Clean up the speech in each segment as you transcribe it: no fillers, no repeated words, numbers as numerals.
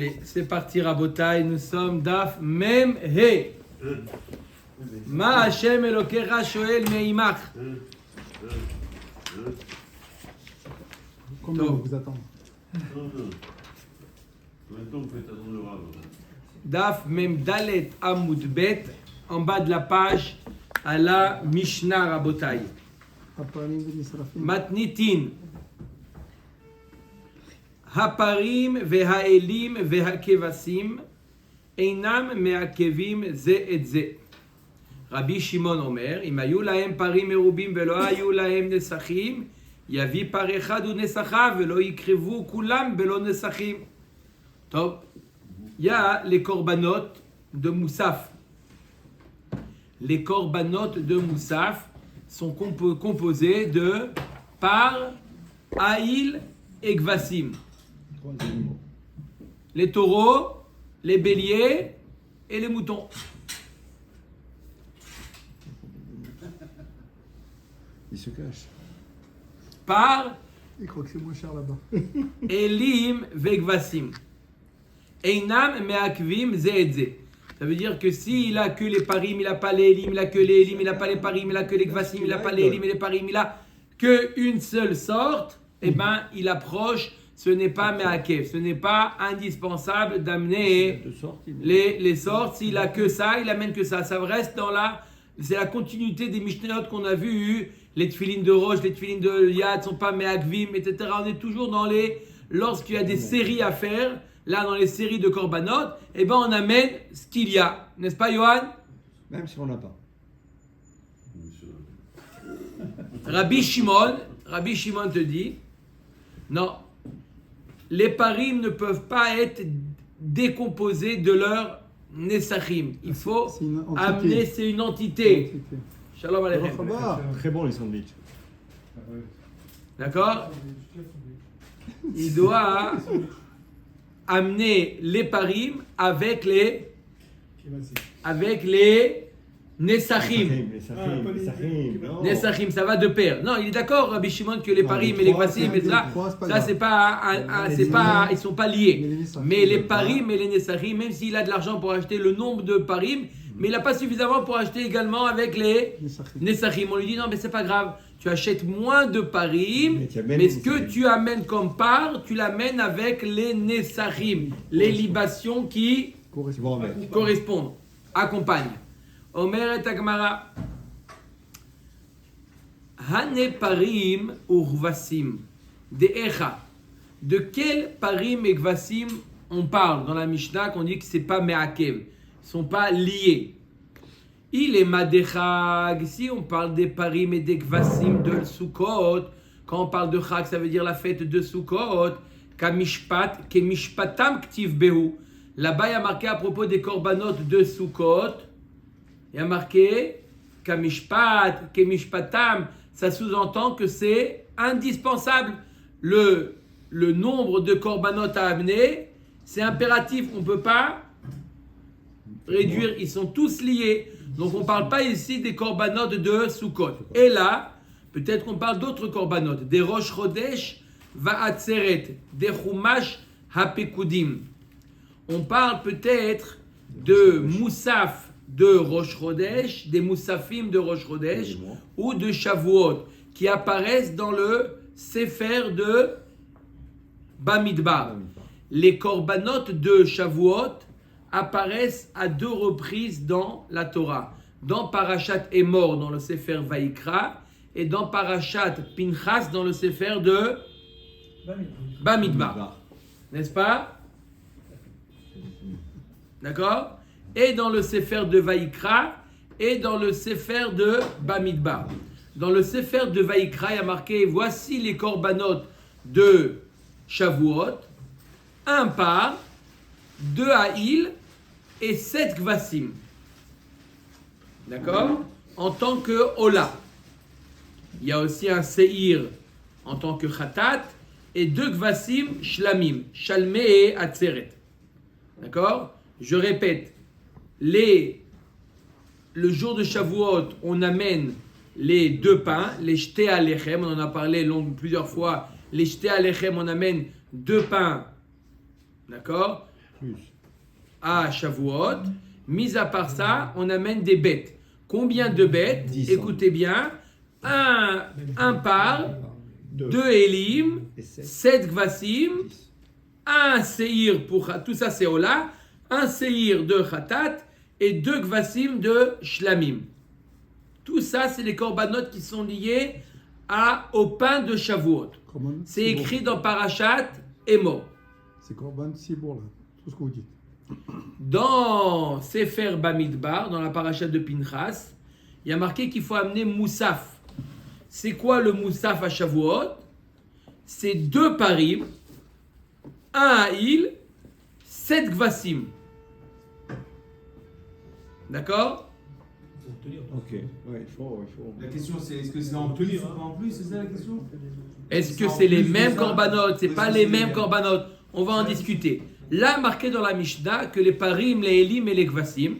Allez, c'est parti Rabotai, nous sommes Daf Mem He. Ma Hashem Elokecha Shoel Meimach. Combien vous attendre? Daf Mem Dalet Amud Bet, en bas de la page, à la Mishnah Rabotai. Matnitin. Haparim vehaelim vehakevasim einam meakevim ze et ze. Rabbi Shimon Omer, im hayu lahem parim merubim velo hayu lahem nesachim, yavi par echad u nesachav velo yikrevu kulam belo nesachim. Top. Il y a les korbanot de Moussaf. Les korbanot de Moussaf sont composés de par, haïl et gvasim. Les taureaux, les béliers et les moutons. Il se cache. Par Il croit que c'est moins cher là-bas. Elim vegvasim. Einam meakvim ze et ze. Ça veut dire que s'il a que les parim, il n'a pas les elim, il n'a que les elim, il n'a pas les parim, il n'a que les gvasim, il n'a pas les elim et les parim, il n'a qu'une seule sorte, eh bien, il approche. Ce n'est pas meakev, ce n'est pas indispensable d'amener les sortes. S'il a que ça, il amène que ça. Ça reste dans c'est la continuité des Mishnayot qu'on a vu. Les tefilines de roche, les tefilines de yad sont pas meakvim, etc. On est toujours dans lorsqu'il y a des séries à faire, là dans les séries de korbanot, eh ben on amène ce qu'il y a, n'est-ce pas, Yohan? Même si on n'a pas. Rabbi Shimon te dit, non. Les parim ne peuvent pas être décomposés de leur nesachim. Il faut amener, c'est une entité. Shalom aleichem. Très bon les sandwichs. D'accord? Il doit amener les parim avec les nesachim. Nesachim, ça va de pair. Non, il est d'accord, Rabbi Shimon, que les parim et les gvasim et ça c'est pas, ils sont pas liés. Mais les parim et les nesachim, même s'il a de l'argent pour acheter le nombre de parim, mais il n'a pas suffisamment pour acheter également avec les nesachim. On lui dit non, mais c'est pas grave. Tu achètes moins de parim, mais ce que tu amènes comme part, tu l'amènes avec les nesachim, les libations qui correspondent, accompagnent. Omer et Agmara. Hane parim urvasim. De echa. De quel parim et gvasim on parle dans la Mishnah qu'on dit que c'est pas meakev, ils sont pas liés. Il est madechag. Si on parle des parim et des gvasim de Sukkot, quand on parle de chag, ça veut dire la fête de Sukkot. Kamishpat, kemishpatam ktiv behu. Là-bas, il y a marqué à propos des korbanot de Sukkot. Il y a marqué Kamishpat, Kemishpatam, ça sous-entend que c'est indispensable. Le nombre de korbanot à amener, c'est impératif, on ne peut pas réduire, ils sont tous liés. Donc on ne parle pas ici des korbanot de Sukkot. Et là, peut-être qu'on parle d'autres korbanot, des Rosh Chodesh Va'atzeret, des Chumash Hapekudim. On parle peut-être de Moussaf de Rosh Chodesh, des Moussafim de Rosh Chodesh ou de Shavuot qui apparaissent dans le Sefer de Bamidbar. Les korbanot de Shavuot apparaissent à 2 reprises dans la Torah. Dans Parashat Emor, dans le Sefer Vaikra, et dans Parashat Pinchas, dans le Sefer de Bamidbar. N'est-ce pas? D'accord? Et dans le Sefer de Vaikra, et dans le Sefer de Bamidbar. Dans le Sefer de Vaikra, il y a marqué, voici les korbanot de Shavuot, 1 par, 2 haïl et 7 gvasim. D'accord? En tant que Ola. Il y a aussi un Seir en tant que Khatat, et 2 gvasim shlamim, shalmé et atzeret. D'accord? Je répète. Le jour de Shavuot, on amène les 2 pains, les jetés alechem, on en a parlé plusieurs fois. Les jetés alechem, on amène 2 pains, d'accord, Plus. à Shavuot. Mis à part ça, on amène des bêtes. Combien de bêtes? 10. Écoutez bien. Un par, 2. 2 Elim, Et 7. 7 Gvasim, 10. un Seir pour tout ça c'est Ola, un Seir de Khatat et 2 Gvasim de Shlamim. Tout ça c'est les korbanot qui sont liés au pain de Shavuot. C'est écrit dans Parashat Emor. C'est Corban Cibour, là. Tout ce que vous dites. Dans Sefer Bamidbar, dans la Parashat de Pinchas, il y a marqué qu'il faut amener Moussaf. C'est quoi le Moussaf à Shavuot? C'est 2 parim, 1 Haïl, 7 Gvasim. D'accord? Ok. Ouais, il faut. La question c'est est-ce que c'est en plus ou pas en plus, c'est ça la question? Est-ce que c'est les mêmes korbanot? C'est pas les mêmes korbanot? On va en discuter. Là, marqué dans la Mishnah que les parim, les elim et les gvasim,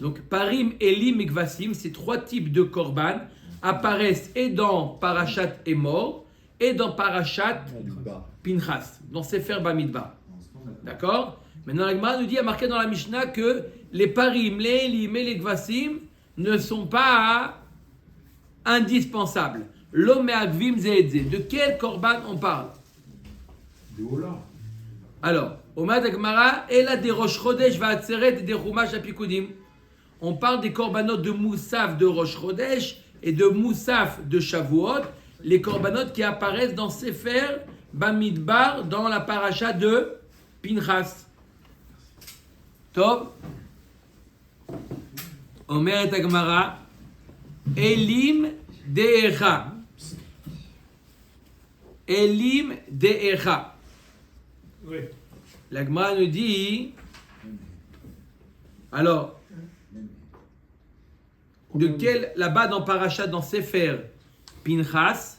donc parim, elim et gvasim, ces 3 types de korban apparaissent et dans Parashat Emor et dans Parashat Pinchas, dans Sefer Bamidbar. D'accord? Maintenant, la Gemara nous dit, il y a marqué dans la Mishnah que les parim, les elim et les gvasim ne sont pas indispensables. L'homme agvim zeedze. De quel korban on parle? De Ola. Alors, Omad Agmara, Ela des Rosh Chodesh va Atzeret des Chumash Apikudim. On parle des korbanot de Moussaf de Rosh Chodesh et de Moussaf de Shavuot, les korbanot qui apparaissent dans Sefer Bamidbar, dans la paracha de Pinchas. Tov. Omer et Agmara, Elim De'echa. Elim De'echa. Oui. La Gemara nous dit, alors, de quel, là-bas dans Parashat, dans Sefer Pinchas,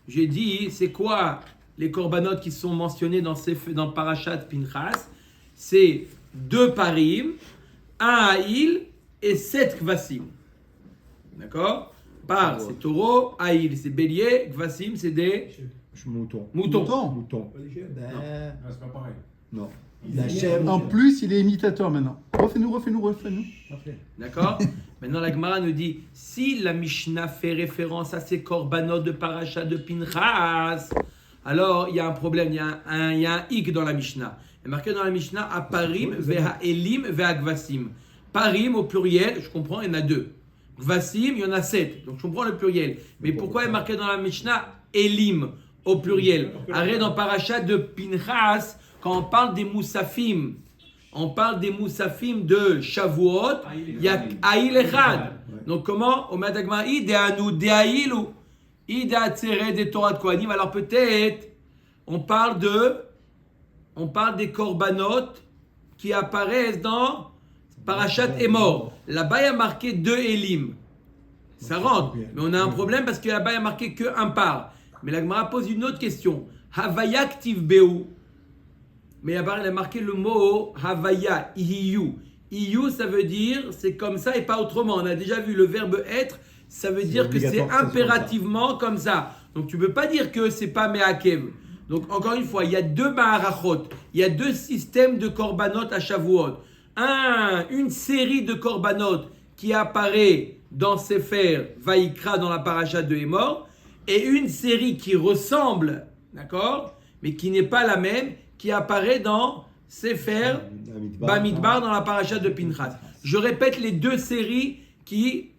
j'ai dit, c'est quoi les korbanot qui sont mentionnés dans Parashat Pinchas? C'est 2 parim, 1 haïl et 7 kvasim. D'accord? Par, c'est taureau, haïl, c'est bélier, kvasim, c'est des Mouton. moutons. C'est pas pareil. Non. En plus, il est imitateur maintenant. Refais-nous. D'accord? Maintenant, la Gemara nous dit, si la Mishnah fait référence à ces korbanot de Parashat de Pinchas, alors il y a un problème, il y a un hic dans la Mishnah. Il est marqué dans la Mishnah, à parim, veha elim, veha gvasim. Parim au pluriel, je comprends, il y en a 2. Gvasim, il y en a 7. Donc je comprends le pluriel. Mais pourquoi il est marqué dans la Mishnah elim au pluriel? Arrête dans Parashat de Pinchas, quand on parle des moussafim, on parle des moussafim de Shavuot, il y a Aïl Echad. Donc comment? Au Madagma, Ideanu, Deaïlu, Ida Tsere des Torah de Kohanim. Alors peut-être, on parle des korbanot qui apparaissent dans Parashat Emor. Là-bas, il y a marqué 2 Elim. Ça rentre. Mais on a un problème parce que là-bas, il y a marqué que un par. Mais la Gemara pose une autre question. Havaya ktiv beu. Mais là-bas, il a marqué le mot Havaya, Iyu. Iyu, ça veut dire c'est comme ça et pas autrement. On a déjà vu le verbe être, ça veut dire que c'est impérativement comme ça. Donc tu ne peux pas dire que c'est pas Me'akev. Donc encore une fois, il y a 2 Maharachot, il y a 2 systèmes de korbanot à Shavuot. Une série de korbanot qui apparaît dans Sefer Vaïkra, dans la paracha de Emor, et une série qui ressemble, d'accord, mais qui n'est pas la même, qui apparaît dans Sefer Bamidbar, dans la paracha de Pinchas. Je répète les 2 séries qui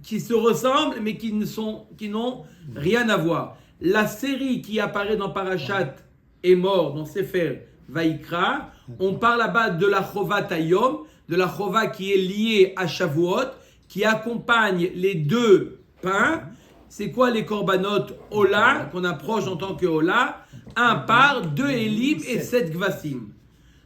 se ressemblent, mais qui n'ont rien à voir. La série qui apparaît dans Parashat Emor, dans Sefer Vaïkra, on parle là-bas de la Chovat Hayom, de la Chova qui est liée à Shavuot, qui accompagne les 2 pains. C'est quoi les korbanot Ola, qu'on approche en tant que Ola? 1 par, 2 Elim et 7 Gvasim.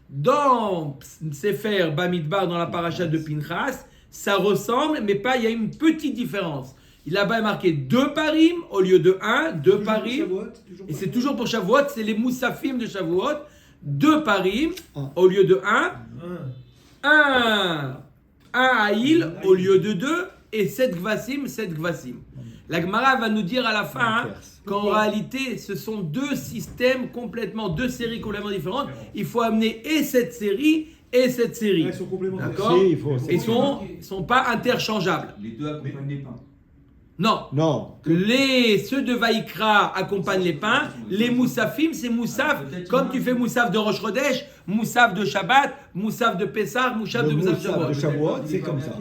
Dans Sefer Bamidbar, dans la paracha de Pinchas, ça ressemble, mais pas, il y a une petite différence. Là-bas, il est marqué 2 parim au lieu de 1, 2 parim. Et c'est toujours pour Shavuot, c'est les moussafim de Shavuot. 2 parim au lieu de 1 haïl au lieu de 2 et 7 gvasim, 7 gvasim. La Gemara va nous dire à la fin qu'en réalité, ce sont 2 systèmes complètement, 2 séries complètement différentes. Il faut amener et cette série et cette série. Ils sont complémentaires. D'accord. Si, il faut. Ils sont pas interchangeables. Les deux accompagnent les pains. Non. Non. Ceux de Vaïkra accompagnent les pains. Les moussafim, c'est moussaf. Comme tu fais moussaf de Rosh Chodesh, moussaf de Shabbat, moussaf de Pessah, moussaf de Moussaf de Shavuot. Shavuot, c'est comme ça.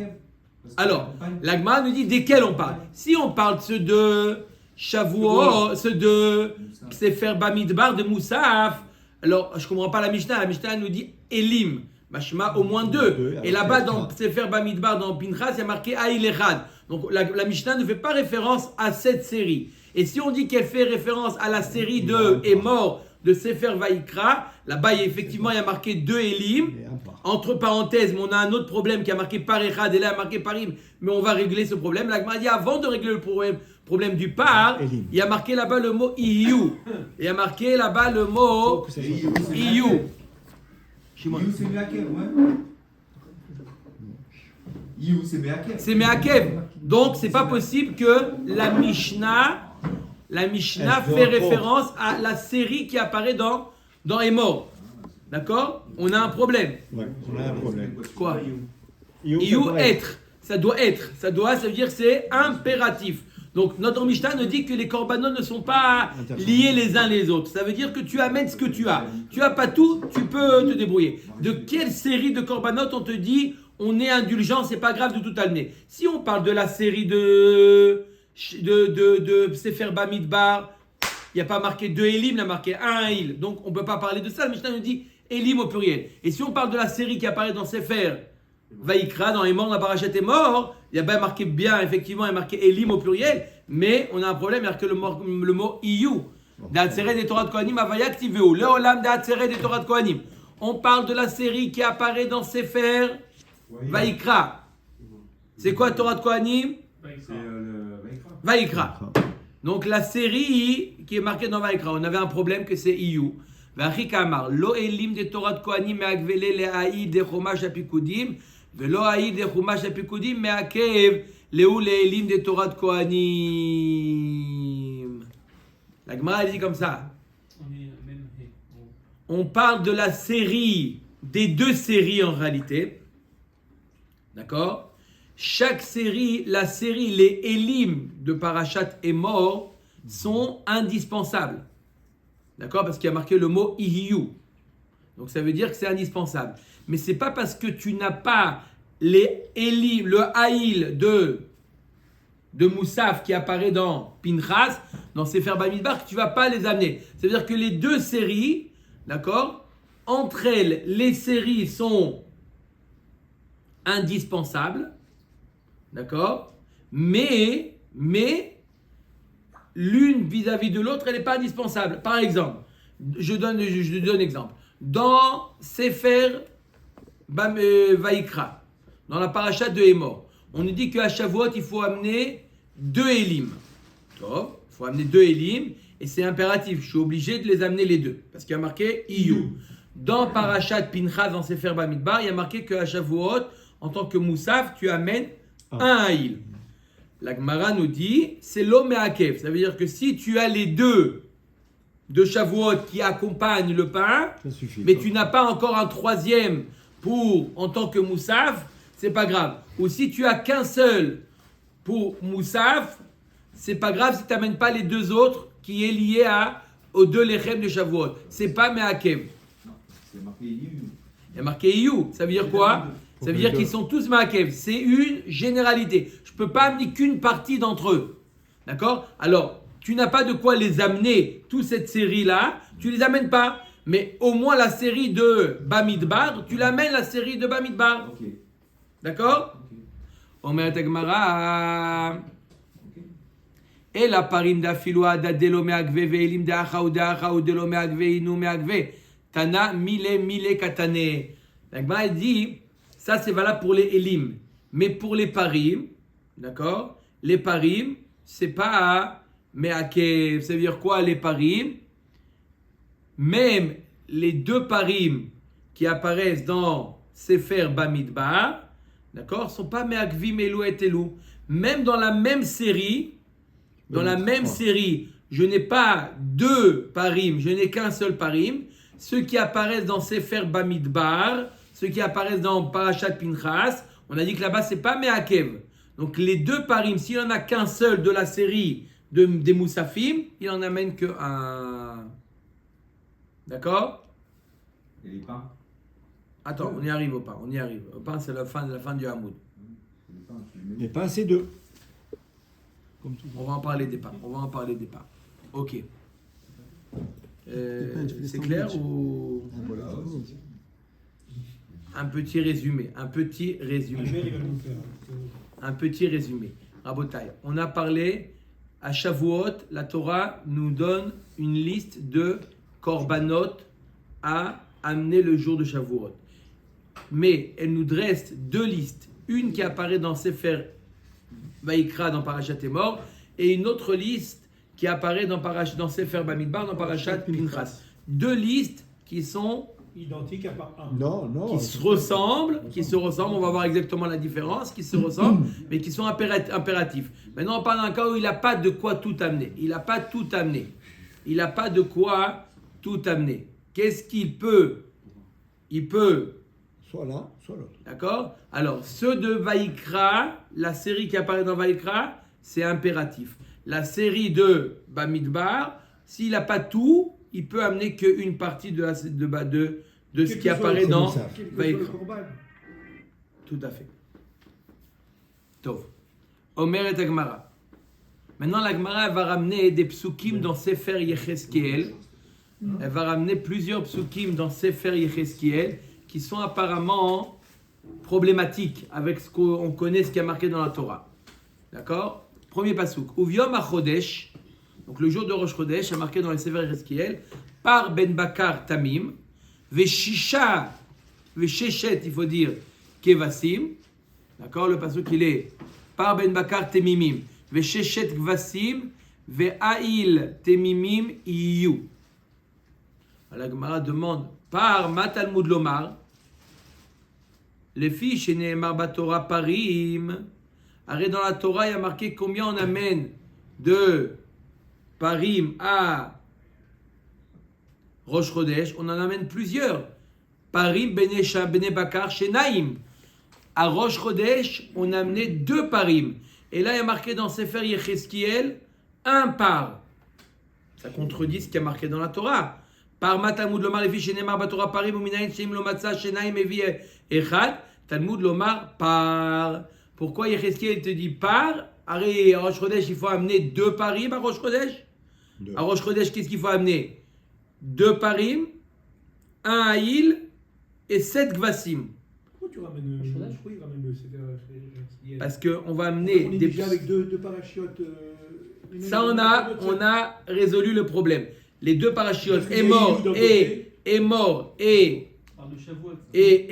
Alors, l'Agma nous dit desquels on parle. Si on parle de ceux de Shavuot, ceux de Sefer Bamidbar, de Moussaf, alors je ne comprends pas la Mishnah. La Mishnah nous dit Elim. Mashma, au moins deux. Et là-bas, dans Sefer Bamidbar, dans Pinchas, il y a marqué Aïl Echad. Donc la Mishnah ne fait pas référence à cette série. Et si on dit qu'elle fait référence à la série de Et mort de Sefer Vaïkra, là-bas, effectivement, il y a marqué 2 Elim. Entre parenthèses, mais on a un autre problème qui a marqué par Echad, et là, il y a marqué par Im, mais on va régler ce problème. L'Agma dit, avant de régler le problème du par, il y a marqué là-bas le mot Iyu. Il y a marqué là-bas le mot Iyu. You, c'est Meakev, ouais. You, c'est Meakev. C'est Meakev. Donc, c'est pas possible que la Mishnah fait référence à la série qui apparaît dans Emor. D'accord? On a un problème. Ouais, on a un problème. Quoi? You, être. Ça doit être. Ça veut dire que c'est impératif. Donc, notre Mishnah nous dit que les korbanot ne sont pas liés les uns les autres. Ça veut dire que tu amènes ce que tu as. Tu n'as pas tout, tu peux te débrouiller. De quelle série de korbanot on te dit on est indulgent, c'est pas grave de tout amener? Si on parle de la série de Sefer Bamidbar, il n'y a pas marqué 2 Elim, il y a marqué 1 Il. Donc, on ne peut pas parler de ça. Le Mishnah nous dit Elim au pluriel. Et si on parle de la série qui apparaît dans Sefer Vaïkra, dans les morts, la parachat est mort, il y a bien marqué bien, effectivement, il y a marqué Elim au pluriel, mais on a un problème, il y a que le mot Iyu. D'Atzeret des Torah de Kohanim, Avayak Tiveu, le Olam d'Atzeret des Torah de Kohanim. On parle de la série qui apparaît dans Sefer Vaïkra. C'est quoi Torah de Kohanim? C'est le Vaïkra. Donc la série qui est marquée dans Vaïkra, on avait un problème que c'est Iyu. Vachika lo elim de Torah de Kohanim me'agvele le'aïd de chomash apikudim velo aïd de chomash apikudim me'akev le'u le'elim de Torah de Kohanim. La Gemara dit comme ça. On parle de la série, des deux séries en réalité. D'accord? Chaque série, la série, les Elim de Parashat et mort sont indispensables. D'accord? Parce qu'il y a marqué le mot Ihiyu. Donc ça veut dire que c'est indispensable. Mais c'est pas parce que tu n'as pas les Elim, le Haïl de Moussaf qui apparaît dans Pinchas, dans Sefer Bamidbar, que tu vas pas les amener. Ça veut dire que les deux séries, d'accord? Entre elles, les séries sont indispensables. D'accord? Mais l'une vis-à-vis de l'autre, elle n'est pas indispensable. Par exemple, je donne un exemple. Dans Sefer Vaïkra, dans la paracha de Hémor, on nous dit qu'à Shavuot, il faut amener 2 Elim. Il faut amener 2 Elim, et c'est impératif. Je suis obligé de les amener les deux, parce qu'il y a marqué Iyu. Dans Parashat Pinchas, dans Sefer Bamidbar, il y a marqué qu'à Shavuot, en tant que Moussaf, tu amènes un Haïl. La Gemara nous dit, c'est l'homme et Akev. Ça veut dire que si tu as les deux de Shavuot qui accompagnent le pain, mais tu n'as pas encore un troisième en tant que Moussaf, c'est pas grave. Ou si tu as qu'un seul pour Moussaf, c'est pas grave si tu n'amènes pas les deux autres qui est lié aux 2 lechem de Shavuot. C'est pas Me'akev. C'est marqué You. Il y a marqué You. Ça veut dire quoi? Ça veut dire qu'ils sont tous Me'akev. C'est une généralité. Je ne peux pas amener qu'une partie d'entre eux. D'accord? Alors, tu n'as pas de quoi les amener, toute cette série-là. Tu ne les amènes pas. Mais au moins la série de Bamidbar, tu l'amènes la série de Bamidbar. Ok. D'accord? Omer Tegmara. Et la parim d'afilua d'adelo me'agve ve'elim d'achau d'elo me'agve inu me'agve. Tana mile katane. La Gemara dit, ça c'est valable pour les Elim. Mais pour les parim, d'accord? Les parim, c'est pas me'akev. Ça veut dire quoi les parim? Même les 2 parim qui apparaissent dans Sefer Bamidbar, d'accord, sont pas me'akvim elu et elu. Même dans la même série, je n'ai pas 2 parim, je n'ai qu'un seul parim. Ceux qui apparaissent dans Sefer Bamidbar ceux qui apparaissent dans Parashat Pinchas, on a dit que là-bas, c'est pas Meakev. Donc les deux parim, s'il en a qu'un seul de la série des Moussafim, il en amène que un. D'accord? Et les pains. Attends, on y arrive au pain, on y arrive. Au pain, c'est la fin du Hamoud. Les pains, tu les mets. Mais pas assez deux. Comme tout. On va en parler des pains. Ok. C'est clair ou Voilà. un petit résumé. Rabotai, on a parlé à Shavuot, la Torah nous donne une liste de korbanot à amener le jour de Shavuot. Mais elle nous dresse deux listes. Une qui apparaît dans Sefer Vaïkra, dans Parashat Emor, et une autre liste qui apparaît dans Sefer Bamidbar, dans Parashat Pinchas. Deux listes qui sont Identique à part un. Non. qui se ressemblent, on va voir exactement la différence, qui se ressemblent, mais qui sont impératifs. Maintenant, on parle d'un cas où il n'a pas de quoi tout amener. Il n'a pas de quoi tout amener. Qu'est-ce qu'il peut? Il peut, Soit l'un, soit l'autre. d'accord? Alors, ceux de Vaïkra, la série qui apparaît dans Vaïkra, c'est impératif. La série de Bamidbar, s'il n'a pas tout, il peut amener qu'une partie de ce qui apparaît dans Vaïkra. Tout à fait. Tov. Omer et Agmara. Maintenant, la Gemara va ramener des psukim dans Sefer Yechezkiel. Elle va ramener plusieurs psukim dans Sefer Yechezkiel qui sont apparemment problématiques avec ce qu'on connaît, ce qui est marqué dans la Torah. D'accord? Premier pasuk. Uviom HaChodesh, donc le jour de Rosh Chodesh, est marqué dans le Sefer Yechezkiel, par Ben Bakar Tamim, Veshisha, Vesheshet, il faut dire, Kevasim. D'accord? Le pasuk, il est par Ben Bakar Temimim, Vesheshet Kvasim, Ve'ail Temimim Iyu. La Gemara demande par Matalmud Lomar, les filles chez Nehemar Batora Parim. Arrête, dans la Torah, il y a marqué combien on amène de Parim à Rosh Chodesh. On en amène plusieurs. Parim, Bene Bakar, chez Naïm. À Rosh Chodesh, on a amené 2 Parim. Et là, il y a marqué dans Sefer Yechezkiel, 1 par. Ça contredit ce qui a marqué dans la Torah. Par Matalmud Lomar, les filles chez Nehemar Batora Parim, Uminayin Sheim Lomatza, chez Naïm Evi Echad. Talmud Lomar par. Pourquoi Yechezkiel te dit par? Arrête, à Rosh Chodesh, il faut amener 2 parim à Rosh Chodesh. À Rosh Chodesh, qu'est-ce qu'il faut amener? 2 parim, 1 aïl et 7 gvasim. Pourquoi tu ramènes pourquoi il ramène le CDR? Parce qu'on va amener On est des. déjà avec deux parachutes. Ça, on a résolu le problème. Les 2 parachutes, Parce qu'il y a Emor Yehud d'un côté.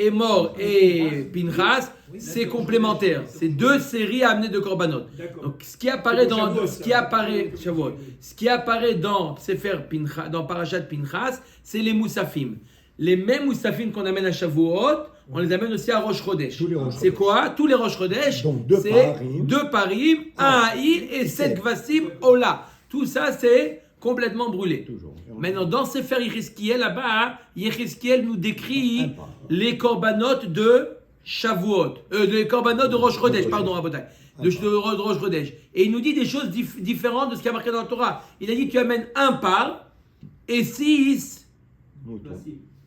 Emor et Pinchas, c'est complémentaire. C'est 2 séries à amener de korbanot. D'accord. Donc ce qui apparaît C'est pour dans Shavuot, ce ça. qui apparaît Shavuot, ce qui apparaît dans Sefer Pinchas, dans Parashat Pinchas, c'est les Moussafim. Les mêmes Moussafim qu'on amène à Shavuot, on les amène aussi à Rosh Chodesh. Tous les Rosh C'est Chodesh. quoi? Tous les Rosh Chodesh, Donc, 2 c'est parim. 2 parim, 1 aïl et 7 gvasim ola. Tout ça c'est complètement brûlé. Toujours. Maintenant, dans Sefer Yechezkiel, là-bas, Yechezkiel nous décrit Un par. les korbanot de Shavuot, les korbanot de Rosh Chodesh, pardon, Rabotai, de Rosh Chodesh. Et il nous dit des choses différentes de ce qui a marqué dans la Torah. Il a dit tu amènes 1 par et 6 Mouton.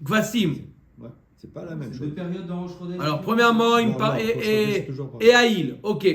gvasim. Ouais, c'est pas la même C'est chose. deux périodes dans Rosh Chodesh. Alors, premièrement, il me Non, parle non, Rosh Chodesh, c'est toujours pareil. et Aïl. Ok,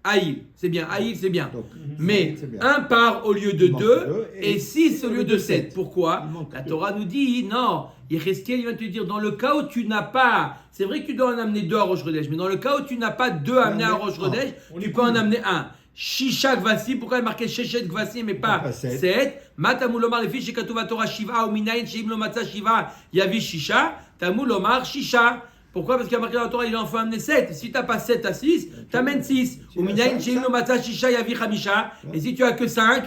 Aïl, c'est bien, Aïl, c'est bien. Donc, Mais c'est bien. 1 par au lieu de Il manque 2 deux et 6 au lieu de 7. Pourquoi? Il manque La deux. Torah nous dit non. Yechezkiel il va te dire dans le cas où tu n'as pas, c'est vrai que tu dois en amener 2 à Rosh Chodesh, mais dans le cas où tu n'as pas 2 à amener à Rosh Chodesh, tu peux en amener 1. Shisha Gvasim, pourquoi il est marqué Sheshet Gvasim et pas Pas 7? 7? Matamou Lomar, les filles chez Katuva Torah Shiva, ou Minayin, Sheim Lomatza Shiva, Yavi Shisha, Tamou Lomar Shisha. Pourquoi? Parce qu'il y a marqué dans la Torah, il en faut amener 7. Si tu n'as pas 7 à 6, tu amènes 6. Ou Minayin, Sheim Lomatza Shisha, Yavi Chamisha. Et si tu as que 5,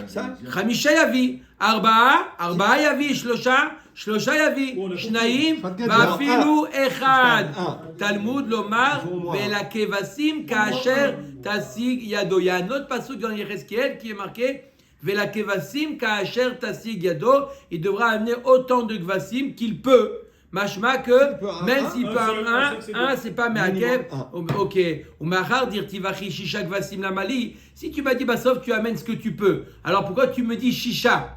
Chamisha Yavi. Arba'a Yavi, Shlosha Yavi. Shnaim, Vafilu Echad. Talmud Lomar, Vela Kevasim, Kaasher, Tasig Yado. Il y a un autre passage dans Yechezkiel qui est marqué Vela Kevasim, Kaasher, Tasig Yado. Il devra amener autant de Gvasim qu'il peut. Mashma que peut un, même un, s'il un peut seul, un, un seul, un, c'est pas Meakev. Minimum Ok. Ou Mahar dire Tivachi Shisha Gvasim Lamali. Si tu m'as dit Basov, tu amènes ce que tu peux. Alors pourquoi tu me dis Shisha?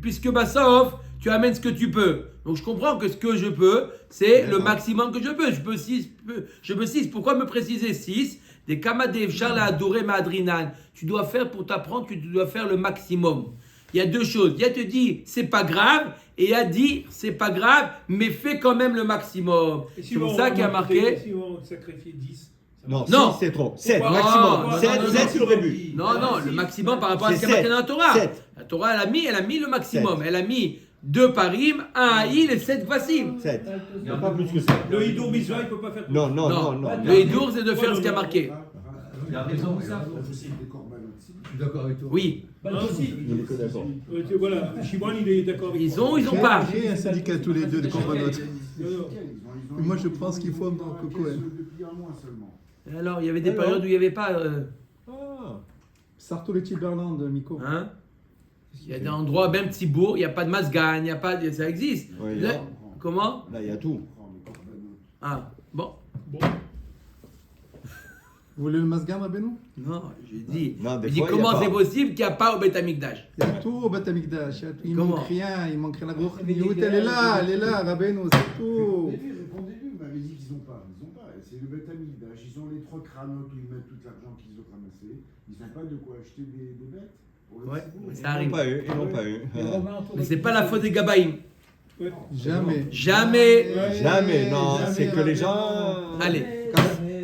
Puisque Basov, tu amènes ce que tu peux. Donc je comprends que ce que je peux, c'est le maximum que je peux. Je peux 6. Pourquoi me préciser 6? Des Kamadev Charla Adoré Madrinan. Tu dois faire pour t'apprendre, tu dois faire le maximum. Il y a deux choses. Il y a te dit c'est pas grave et il y a dit c'est pas grave mais fais quand même le maximum. Et si C'est pour on ça qu'il y a marqué. Si on sacrifie 10. ça Non, va. Non. 6 c'est trop. 7 Pourquoi maximum. non, 7 non, 7 non, c'est le début. Non, le maximum par rapport à ce C'est qu'il y a marqué sept. dans la Torah. Sept. La Torah elle a mis le maximum. Sept. Elle a mis 2 parim, 1 aïl et 7 vasim. 7. Pas plus que ça. Le Hidour Mitzvah, il ne peut pas faire tout. Non, non, non, non. Le hidour c'est de faire ce qu'il y a marqué. Il a raison, ça. Je suis d'accord avec toi. Oui. Hein On est que d'accord. Voilà, Shimon, il est d'accord avec Ils moi. ont pas. J'ai un syndicat tous les deux de corbanotes. Non, non. Et moi, je pense qu'il faut un coco. Depuis un mois seulement. Et alors, il y avait des périodes où il n'y avait pas. Ah. Sarto le Tiberland, Miko. Hein? Il y a des endroits, même Tzibourg, il n'y a pas de masgan, il n'y a pas de. Ça existe. Oui, Là- là. Comment? Là, il y a tout. Ah, bon. Bon. Vous voulez le masgam, Rabbeinu? Non, j'ai dit. Non, des J'ai dit fois, il y a comment pas. c'est possible qu'il n'y a pas au Beth Amikdash? Il y a tout au Beth Amikdash. Il Comment? manque rien, il manque rien. La Gouchniout, elle est là, Rabbeinu, c'est tout. Répondez-lui, vous m'avez dit qu'ils n'ont pas. Ils n'ont pas. C'est le Beth Amikdash. Ils ont les 3 cranotes où ils mettent tout l'argent qu'ils ont ramassé. Ils n'ont pas de quoi acheter des bêtes pour le Ouais, Tzibour. mais ça Ils n'ont arrive. pas eu. Ils n'ont pas eu. Mais c'est pas la faute des Gabaïm. Ouais. Jamais. Jamais. Jamais, non. Jamais, C'est que les Rabbeinu. gens. Allez.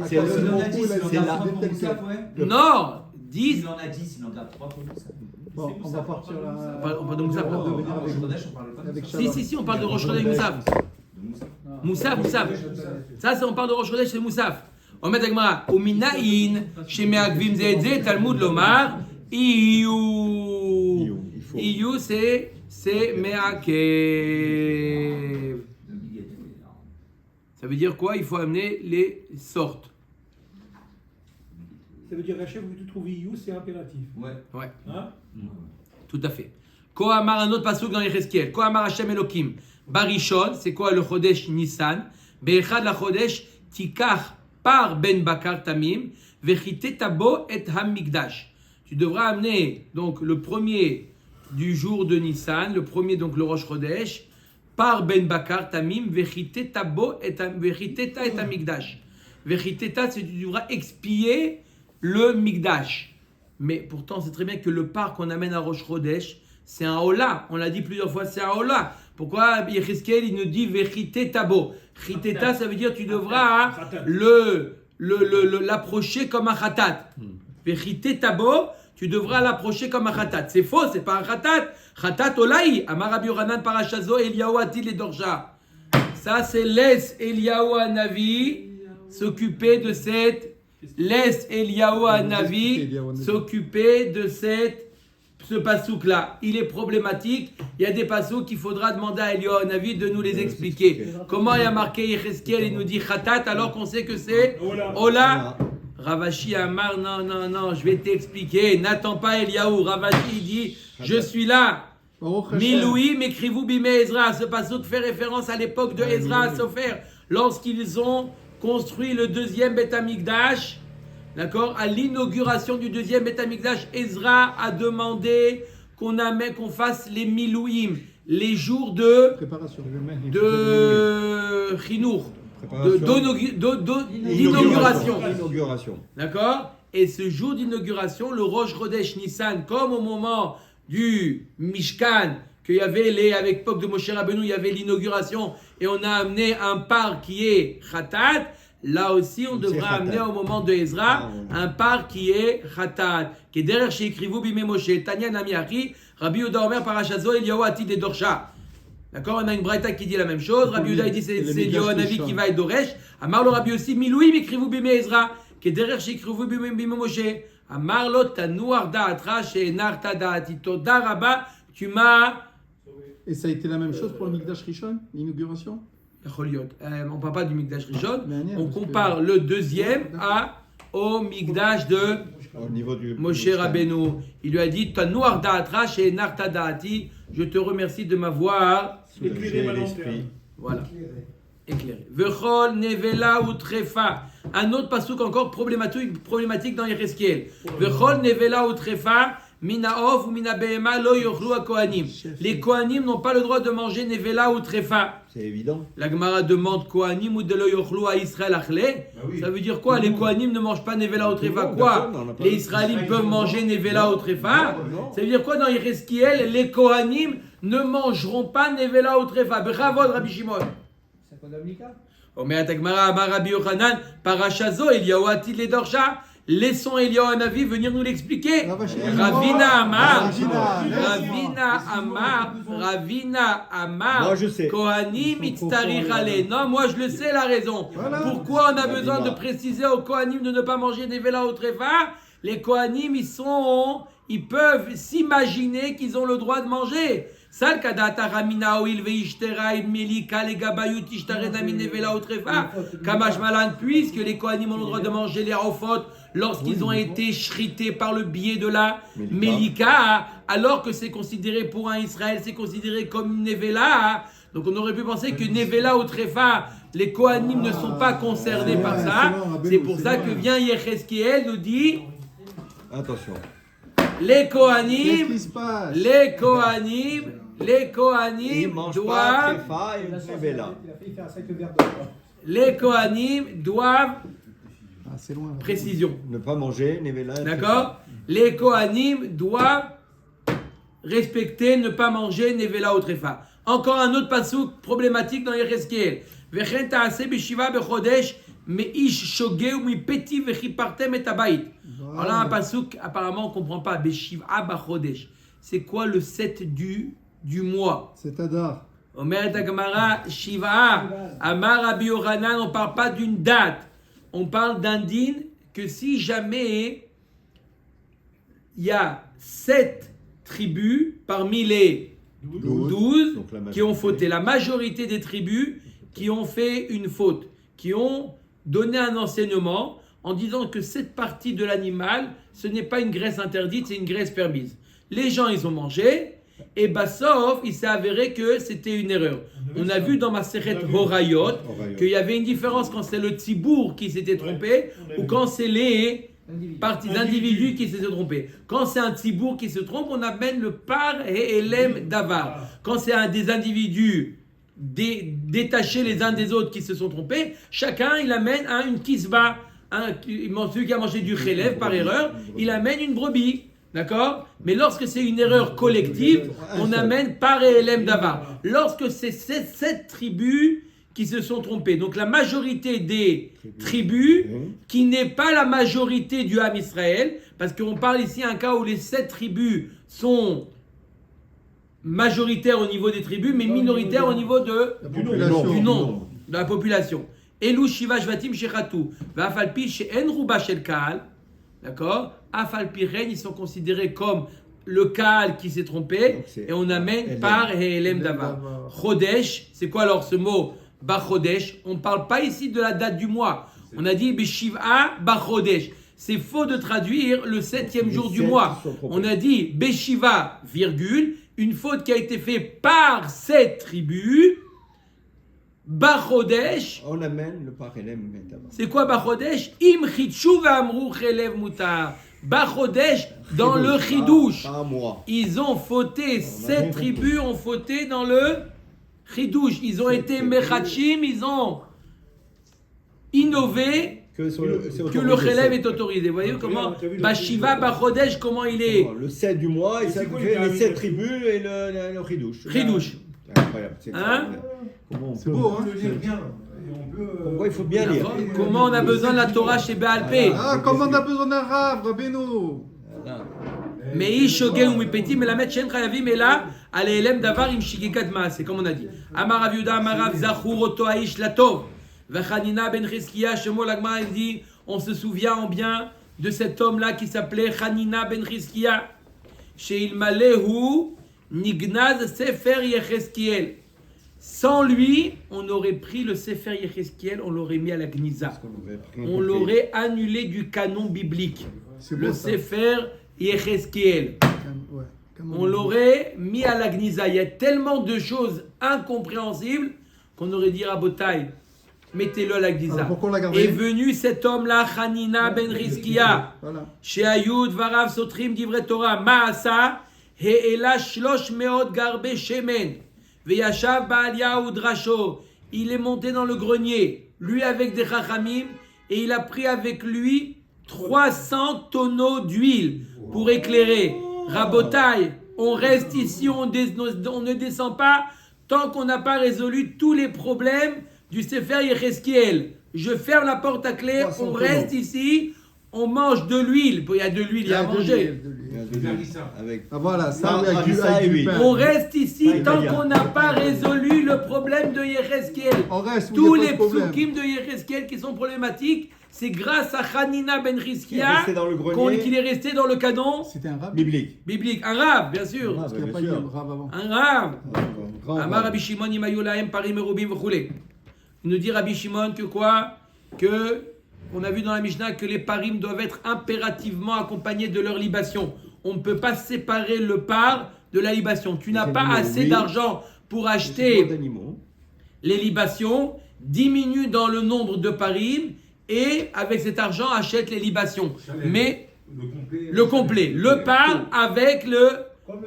C'est Quand le- le Il en a beaucoup, 10, là, il en c'est garde la 3 pour telle Moussaf, que- ouais. Non 10. Il en a 10, il en garde 3 pour Moussaf. Bon, on va partir là. On va de Moussaf. On va devenir Ah, avec Rosh Chodesh, on parlait pas de avec Moussaf. Si, on parle de Rosh Chodesh Moussaf. De Moussaf. Moussaf. Ça, c'est on parle de Rosh Chodesh, c'est Moussaf. On met avec Mara. Uminaïn, chez Meagvim Zedze, Talmud Lomar, Iyu. Il faut. Iyu, c'est Meakev. Ça veut dire quoi? Il faut amener les sortes. Ça veut dire qu'à chaque fois que tu trouves IU, c'est impératif. Ouais. Ouais, Hein? tout à fait. Kohamar, un autre pasuk dans Yechezkiel. Kohamar Hashem Elokim. Barishon, c'est quoi le Chodesh Nissan? Be'echad la Chodesh Tikach par Ben Bakar Tamim. Vechite Tabo et Hamikdash. Tu devras amener donc le premier du jour de Nissan, le premier donc le Rosh Chodesh, par Ben Bakar Tamim. Vechite Tabo et Vechiteta et Hamikdash. Vechiteta, c'est que tu devras expier le Mikdash. Mais pourtant, c'est très bien que le parc qu'on amène à Rosh Chodesh, c'est un Ola. On l'a dit plusieurs fois, c'est un Ola. Pourquoi Yechezkel, il nous dit Vechite Tabo? Chiteta, ça veut dire tu devras Khatat. l'approcher comme un Khatat. Vechite Tabo, tu devras l'approcher comme un Khatat. C'est faux, c'est pas un Khatat. Khatat Olaï. Amar Rabbi Yochanan Parachazo, Eliyahu Atil et Dorja. Ça, c'est laisse Eliyahu Hanavi s'occuper de cette. Laisse Eliyahu Hanavi s'occuper de ce pasouk-là. Il est problématique. Il y a des pasouks qu'il faudra demander à Eliyahu Hanavi de nous les expliquer. Comment il y a marqué Yechezkiel, il nous dit Khatat alors qu'on sait que c'est Ola. Ravashi Amar, non, je vais t'expliquer. N'attends pas Eliyahu. Ravashi il dit, je suis là. Milouim, écrivez-vous Bimé Ezra. Ce pasouk fait référence à l'époque de Ezra à Sofer, lorsqu'ils ont construit le deuxième Beth Amikdash, d'accord, à l'inauguration du deuxième Beth Amikdash, Ezra a demandé qu'on fasse les Milouim, les jours de Préparation. Chinour, d'inauguration. Inauguration. D'accord? Et ce jour d'inauguration, le Rosh Chodesh Nissan, comme au moment du Mishkan, qu'il y avait avec l'époque de Moshe Rabbeinu, il y avait l'inauguration, et on a amené un par qui est Khatat, là aussi on devra amener au moment de Ezra un par qui est Khatat, qui est derrière chez Écrivou Bimé Moshe, Tanya Nami Achi, Rabbi Yehuda Omer Parachazo, Eliyahu Atid et Dorsha. D'accord, on a une braïta qui dit la même chose. Rabbi Yehuda dit c'est Eliyahu Hanavi qui va être Doresh. Amar le Rabbi aussi, Milouim Écrivou Bimé Ezra, qui est derrière chez Écrivou Bimé Moshe. Amar lo Tanouar Da'atra chez Narta Da'ati Toda Rabba, tu m'as. Et ça a été la même chose pour le Mikdash Rishon, l'inauguration? On ne parle pas du Mikdash Rishon, Mais on parce que- compare le deuxième au Mikdash de Au niveau du. Moshe Rabbeinu. Il lui a dit Tanouar Da'atra chez Narta Da'ati, je te remercie de m'avoir Soulager Éclairer ma l'esprit. Voilà. Éclairé. Vechol nevela ou trefa. Un autre passouk encore problématique dans Yechezkiel. Vechol nevela ou trefa. Mina of ou mina behema lo yochlu a kohanim. Les kohanim n'ont pas le droit de manger nevela ou trefa. C'est évident. La Gemara demande kohanim ou de lo yochlu à Israël achle. Ça veut dire quoi? Les kohanim ne mangent pas nevela ou trefa. Quoi? Les Israélites peuvent manger nevela ou trefa. Ça veut dire quoi dans Yechezkiel? Les kohanim ne mangeront pas nevela ou trefa. Bravod Rabbi Shimon. Omer Tagmara Amar Rabbi Yochanan Parachazo Eliyahu Atid le Dorsha. Laissons Eliyahu Hanavi venir nous l'expliquer. Ravina Amar. Moi je sais. Kohanim Itztarich Ale. Non, moi je le sais la raison. Pourquoi on a besoin de préciser aux Kohanim de ne pas manger des vela ou trefa? Les Kohanim ils peuvent s'imaginer qu'ils ont le droit de manger. Sal kadata ramina oil veishtera melika les gabayut ishtare damine vela ou trefa. Kamash malan, puisque les Kohanim ont le droit de manger les arofot lorsqu'ils ont été shrités par le biais de la melika, alors que c'est considéré pour un Israël, c'est considéré comme une nevela. Donc on aurait pu penser que nevela ou trefa, les Kohanim ne sont pas concernés par ça. C'est pour ça que vient Yechezkiel nous dit. Attention. Les Kohanim doivent c'est loin. Précision. Ne pas manger, nevela. D'accord? Les Kohanim doivent respecter, ne pas manger nevela ou trefa. Encore un autre passouk problématique dans Yechezkiel. Vechen ta'aseh b'shiva b'chodesh me'ish shogeh u'mipeti v'chipartem et habayit. Alors là, un passouk, apparemment, on ne comprend pas. B'shiva b'chodesh. C'est quoi le 7 du mois? C'est Adar. Omer Tagmara Shiva Amar Rabbi Yochanan, on ne parle pas d'une date. On parle d'un din que si jamais il y a 7 tribus parmi les 12 qui ont fauté, la majorité des tribus qui ont fait une faute, qui ont donné un enseignement en disant que cette partie de l'animal, ce n'est pas une graisse interdite, c'est une graisse permise. Les gens, ils ont mangé, et Bassov, il s'est avéré que c'était une erreur. On a vu dans Masechet Horayot qu'il y avait une différence quand c'est le tzibour qui s'était trompé ou quand c'est les parties d'individus qui s'étaient trompés. Quand c'est un tzibour qui se trompe, on amène le par et elem davar. Quand c'est un des individus détachés les uns des autres qui se sont trompés, chacun il amène une kisba. Celui qui a mangé du chélèv par erreur, il amène une brebis. D'accord? Mais lorsque c'est une erreur collective, on amène par et elem davar. Lorsque c'est 7 tribus qui se sont trompées, donc la majorité des tribus, qui n'est pas la majorité du Ham Israël, parce qu'on parle ici d'un cas où les 7 tribus sont majoritaires au niveau des tribus, mais minoritaires au niveau du nombre, de la population. Elou Shiva Shvatim Shechatu, Vafalpi She'en Ruba Shel Kaal, d'accord? Afalpiren, ils sont considérés comme le Kaal qui s'est trompé, et on amène par et elem davar. Chodesh, c'est quoi alors ce mot? Bachodesh, on ne parle pas ici de la date du mois. On a dit Beshiva Bachodesh. C'est faux de traduire le 7e jour du mois. On a dit Beshiva, virgule, une faute qui a été faite par cette tribu. Bachodesh. On amène le par elem. C'est quoi Bachodesh? Im chitshu v'amru chelev mutar. Bachodesh, dans le chidouche. Ils ont fauté, 7 tribus ont fauté dans le chidouche. Ils ont été mechachim, ils ont innové que le chelev est autorisé. Vous voyez comment Bashiva Bachodesh, comment il est? Le 7 du mois, et ça fait les 7 tribus et le chidouche. Chidouche. C'est incroyable. C'est beau, hein? Pourquoi il faut bien lire? Comment on a besoin de la Torah chez Baal Pé? Comment on a besoin d'un rave, Rabbeinu? Mais Ishogé ou Mipeti, mais la mettre Shen Chayavim est là, à l'élem d'avar im shigekat maase, comme on a dit. Amar Rav Yehuda, Amar Rav Zachur oto aish latov. Vachanina ben Chizkiya, Shemo l'Agma, il dit, on se souvient en bien de cet homme-là qui s'appelait Chanina ben Chizkiya. Chez Ilmalehu, Nignaz Sefer Yechezkiel. Sans lui, on aurait pris le Sefer Yechezkiel, on l'aurait mis à la Gniza. On l'aurait annulé du canon biblique. Le Sefer Yechezkiel. On l'aurait mis à la Gniza. Il y a tellement de choses incompréhensibles qu'on aurait dit Rabotai, mettez-le à la Gdiza. Alors, pourquoi on l'a gardé? Est venu cet homme-là, Hanina ben Rizkia, Voilà. chez Ayud Varav Sotrim Divre Torah, Maasa, He'ela Shlosh Meot Garbe Shemen, Veyashav Baalia Udrasho. Il est monté dans le grenier, lui avec des Chachamim, et il a pris avec lui 300 tonneaux d'huile pour éclairer. Rabotai, on reste ici, on ne descend pas tant qu'on n'a pas résolu tous les problèmes du Sefer Yecheskiel. Je ferme la porte à clé, 300 on reste ici, on mange de l'huile. Il y a de l'huile, il y a à manger. Avec Ah voilà, ça, Ah, oui, avec du, ça, avec du oui. pain. On reste ici Ah, tant italien. qu'on n'a pas résolu le problème de Yecheskiel. On reste où Tous il y a les pas de problème. psukim de Yecheskiel qui sont problématiques, c'est grâce à Hanina ben Qui est Rizkia resté dans le grenier. qu'il est resté dans le canon C'était un rab. biblique. biblique. Un rab, bien sûr. Ah, Parce qu'il n'y a bien pas eu sûr. de rab avant. Un rab. Grand Amar rab. Rabbi Shimon Imayu Lahem Parim Merubim V'choulé. Il nous dit Rabbi Shimon que quoi? Que on a vu dans la Mishnah que les parim doivent être impérativement accompagnés de leur libation. On ne peut pas séparer le par de la libation. Tu n'as C'est pas numéro assez 8. d'argent pour Beaucoup acheter d'animaux. les libations, diminue dans le nombre de parim et avec cet argent achète les libations. Mais le complet, le par avec le Comme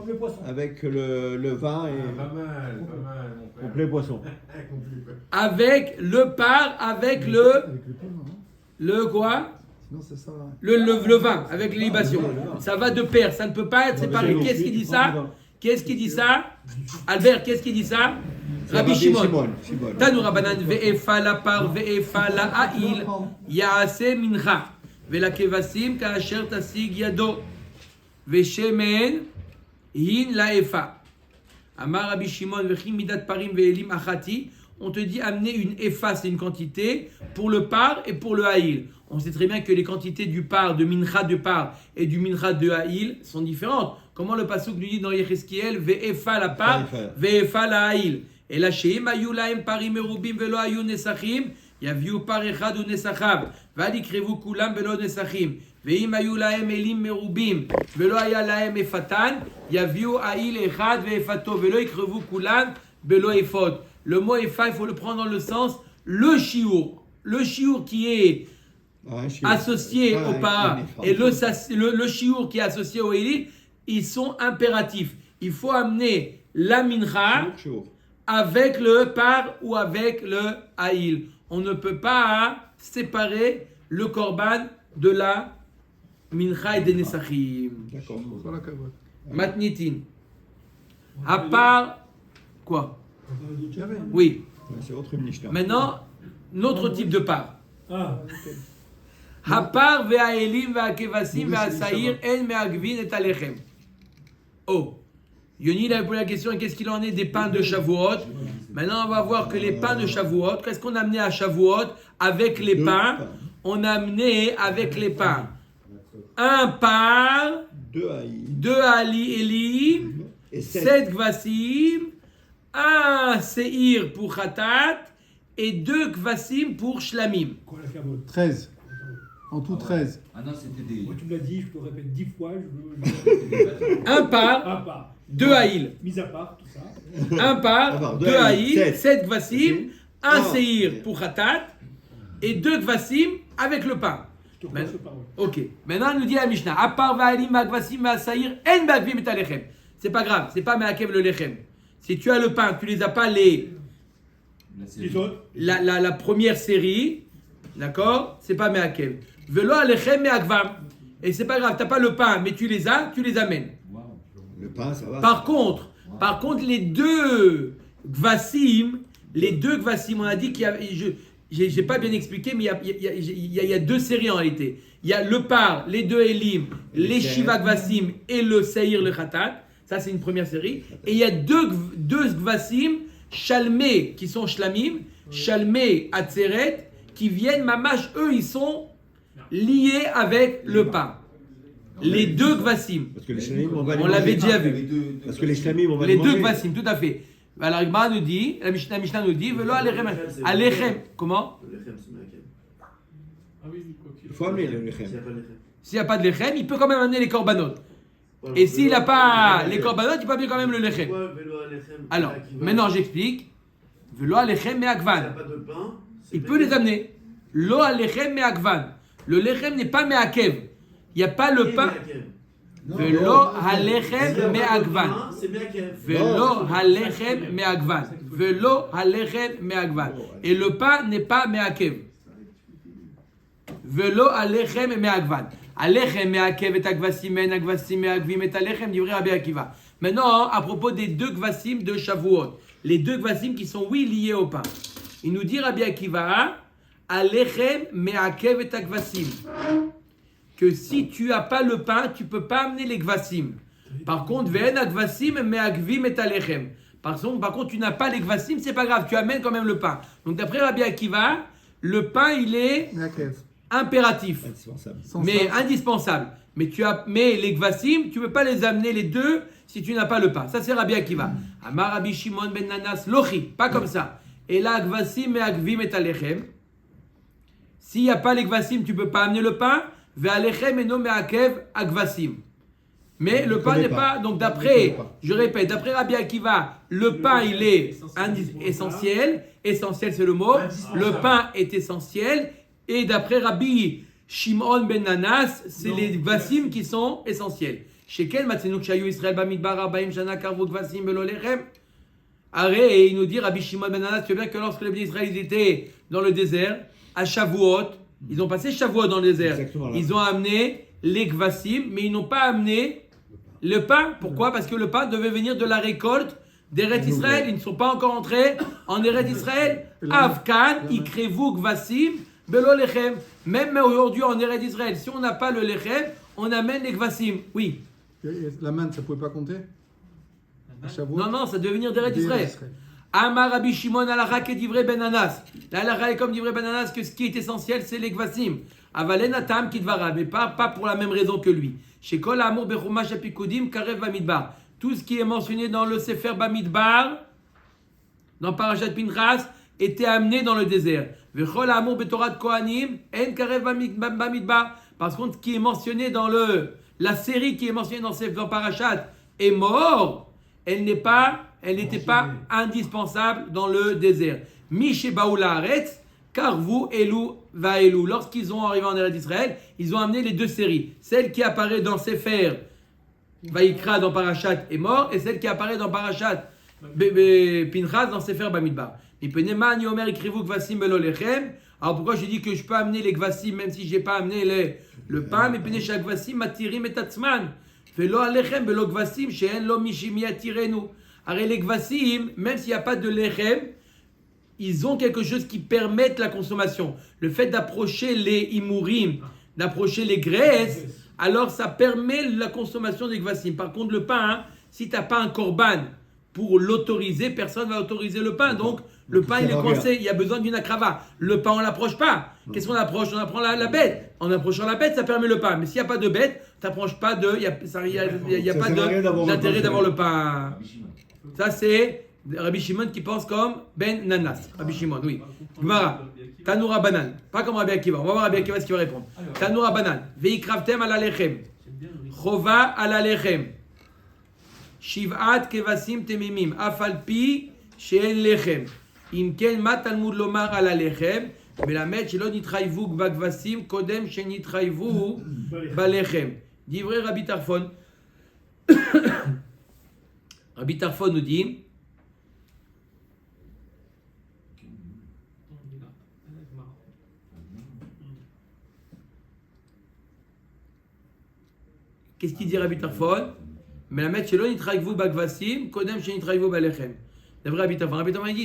le poisson. Avec le vin et Pas mal, mon frère. complet poisson. avec le par avec le Avec le pain, non? le quoi? Sinon, c'est ça. Le vin avec les libations. Ça va de pair, ça ne peut pas être séparé. Qu'est-ce qui dit ça? Qu'est-ce qui dit ça? Albert, qu'est-ce qui dit ça? Rabbi Shimon. Tanu Rabbanan ve'efa la par ve'efa la ha'il ya'ase mincha ve'la kevasim ka'asher tasig yado ve'shemen hin la'efa. Amar Rabbi Shimon ve'chim midat parim ve'elim achati. On te dit amener une efa, c'est une quantité pour le par et pour le ha'il. On sait très bien que les quantités du par, de mincha de par et du mincha de ha'il sont différentes. Comment le pasuk nous dit dans Yecheskiel ve'efa la par ve'efa la ha'il. Et là, sheim ayu lahem parim merubim velo ayu nesachim, yaviu par echad u nesachav, valikrevu kulam velo nesachim. Veim ayu lahem elim merubim velo aya lahem efatan, yaviu ha'il echad ve'efato velo ikrevu kulam velo efot. Le mot efa, il faut le prendre dans le sens le shiur. Le shiur qui est associé au par et le shiur qui est associé au ha'il, ils sont impératifs. Il faut amener la mincha avec le par ou avec le ha'il. On ne peut pas séparer le korban de la mincha et des nesachim. D'accord. Sur la cavotte. Matnitin. À part quoi? J'avais. Oui. C'est autre Mishnah. Maintenant, notre type de par. Ah, Hapar ve'aelim ve'akevasim ve'asaïr en me'agvin et alechem. Oh. Yoni il avait posé la question, qu'est-ce qu'il en est des pains de Shavuot? Maintenant, on va voir que les pains de Shavuot, qu'est-ce qu'on a amené à Shavuot avec les pains? On a amené avec les pains un par, deux ali elim, Et 7 gvasim, un seir pour khatat et 2 gvasim pour shlamim. quoi la cabote? 13. En tout, 13. Ah non, c'était des. Moi, tu me l'as dit, je te le répète 10 fois. Un par, Un pas. 2 haïl. Mis à part tout ça. Un par, D'accord, 2 deux haïl, haïl, 7 gvasim, Ok. un Ah, seir ok. pour khatat et 2 gvasim avec le pain. Je te Mais- crois ce parole. Ok. Maintenant, il nous dit la Mishnah, à part va'alim va'gvasim va'saïr, en ba'gvim et alechem. C'est pas grave, c'est pas me'akev le lechem. Si tu as le pain, tu les as pas Les autres, la première série, d'accord? C'est pas me'akev. Velo alechem me'agvam. Et c'est pas grave, t'as pas le pain, mais tu les as, tu les amènes. le pain, ça va. Par contre, les deux gvasim, on a dit qu'il y a, j'ai pas bien expliqué, mais il y a deux séries en réalité. Il y a le par, les deux elim, les shiva gvasim et le seir le khatat. Ça c'est une première série. Et il y a deux gvasim, shalmé qui sont shlamim, shalmé atzeret, qui viennent mamash, eux ils sont liés avec le pain. Les deux gvasim. Parce que les shlamim, on va les On l'avait manger. déjà vu. Parce que les shlamim, on va Les les deux manger. gvasim, tout à fait. Alors, la Gemara nous dit, la Mishnah nous dit, velo alechem. Alechem, comment? ah oui, quoi qu'il Il faut amener le lechem. S'il n'y a pas de lechem, il peut quand même amener les korbanot. Et s'il n'a pas les korbanot, il peut amener quand même le lechem. Alors, maintenant j'explique. Velo alechem Il n'y a me'agvan. pas de pain. c'est Il peut les amener. Lo alechem me'agvan. Le lechem n'est pas me'akev. Il n'y a pas le pain. Velo alechem me'agvan. C'est bien qu'il Velo alechem me'agvan. Velo alechem me'agvan. Et le pain n'est pas me'akev. Velo alechem me'agvan. Alechem me'akev et agvasim me'agvim et alechem divrei Rabbi Akiva. Maintenant, à propos des deux gvasim de Shavuot, les deux gvasim qui sont, oui, liés au pain. Il nous dit, Rabbi Akiva, Alechem me'akev et agvasim. Que si tu n'as pas le pain, tu ne peux pas amener les gvasim. Par contre, ve'en agvasim me'agvim et alechem. Par contre, tu n'as pas les gvasim, c'est pas grave, tu amènes quand même le pain. Donc, d'après Rabbi Akiva, le pain, il est impératif, mais indispensable. Mais les gvasim, tu ne peux pas les amener les deux si tu n'as pas le pain. Ça, c'est Rabbi Akiva. Amar Rabbi Shimon ben Nanas, lochi, pas comme ça. Et là, gvasim et agvim et alechem. S'il n'y a pas les gvasim, tu ne peux pas amener le pain. Ve alechem et no me'akev agvasim. Mais le pain n'est pas. Donc, d'après, je répète, d'après Rabbi Akiva, le pain, il est essentiel. Essentiel, c'est le mot. Le pain est essentiel. Et d'après Rabbi Shimon ben Nanas, c'est les gvasim qui sont essentiels. Shekel matzenu kshayu Israël bamidbar 40 shana karvu gvasim velo lechem. Et il nous dit, Rabbi Shimon ben Nanas, tu sais bien que lorsque les Israéliens étaient dans le désert, à Shavuot, ils ont passé Shavuot dans le désert. Ils ont amené les gvasim, mais ils n'ont pas amené le pain. Pourquoi? Parce que le pain devait venir de la récolte d'Eretz Israël. Ils ne sont pas encore entrés en Eretz Israël. Avkan, ikrevu gvasim, belo lechem. Même aujourd'hui en Eretz Israël, si on n'a pas le lechem, on amène les gvasim. Oui. La manne, ça ne pouvait pas compter? Non, ça devait venir d'Eretz Israël. Amar Rabbi Shimon alakha ke divrei ben Anas. La halakha est comme divrei ben Anas que ce qui est essentiel, c'est les gvasim. Avalen atam kidvara, mais pas pour la même raison que lui. Chez Kol Amur bechumash apikudim karev bamidbar. Tout ce qui est mentionné dans le Sefer Bamidbar, dans Parashat Pinchas, était amené dans le désert. Vechol Amur betorat kohanim en karev bamidbar. Par contre, ce qui est mentionné dans la série qui est mentionnée dans Parashat est mort. Elle n'était pas indispensable dans le désert. Mishe Baoula Aretz, Karvu Elu Vaelu. Lorsqu'ils ont arrivé en Eretz d'Israël, ils ont amené les deux séries. Celle qui apparaît dans Sefer Vaïkra dans Parashat est mort, et celle qui apparaît dans Parashat Pinchas dans Sefer Bamidbar. Alors pourquoi je dis que je peux amener les gvasim même si je n'ai pas amené le pain, mais pene shel gvasim matirim et atzman. Velo alechem velo gvasim she'en lo mishimi atirenu. Alors les gvasim, même s'il n'y a pas de lechem, ils ont quelque chose qui permet la consommation. Le fait d'approcher les imurim, d'approcher les graisses, alors ça permet la consommation des gvasim. Par contre, le pain, si tu n'as pas un korban pour l'autoriser, personne ne va autoriser le pain. Donc, le pain, il est coincé, il y a besoin d'une akrava. Le pain, on ne l'approche pas. Qu'est-ce qu'on approche? On apprend la bête. En approchant la bête, ça permet le pain. Mais s'il n'y a pas de bête, tu n'approches pas de... Il n'y a pas d'intérêt d'avoir le pain. Ça, c'est Rabbi Shimon qui pense comme Ben Nanas. Rabbi Shimon, oui. Gemara. Tanoura Banan. Pas comme Rabbi Akiva. On va voir Rabbi Akiva ce qu'il va répondre. Tanoura Banan. Veikravtem ala lechem. Chova ala lechem. Shiv'at kevasim temimim. Afalpi she'en lechem. Im ken ma talmud lomar ala lechem. מלמד שלא נתחייבו בגבסים קודם שנתחייבו בלחם. דברי רבי טרפון. רבי טרפון nous dit qu'est-ce qu'il dit Rabbi Tarfon? מלמד שלא נתחייבו בגבסים קודם שנתחייבו בלחם. d'après Rabbi Tarfon. Rabbi Tarfon dit